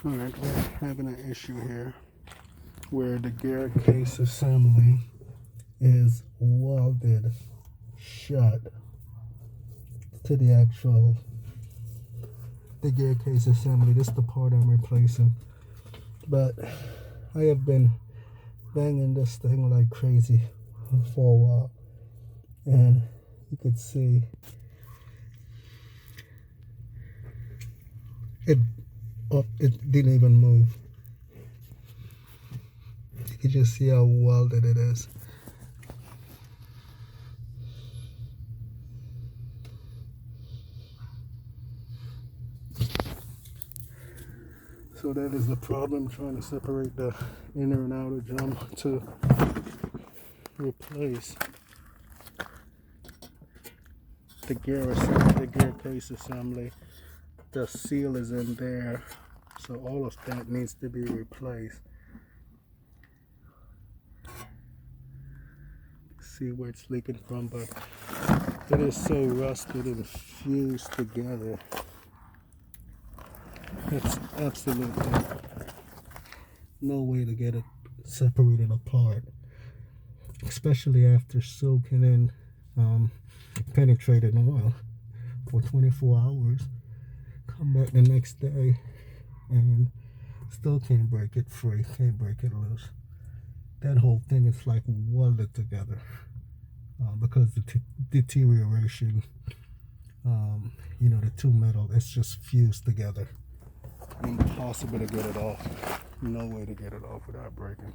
Alright, we're having an issue here where the gear case assembly is welded shut to the gear case assembly. This is the part I'm replacing, but I have been banging this thing like crazy for a while, and you could see it didn't even move. You can just see how welded it is. So that is the problem, trying to separate the inner and outer drum to replace the gear case assembly. The seal is in there, so all of that needs to be replaced. See where it's leaking from, but it is so rusted and fused together. It's absolutely no way to get it separated apart, especially after soaking in penetrated oil for 24 hours. Come back the next day and still can't break it free, can't break it loose. That whole thing is like welded together because the deterioration, you know, the two metal, it's just fused together. Impossible to get it off. No way to get it off without breaking.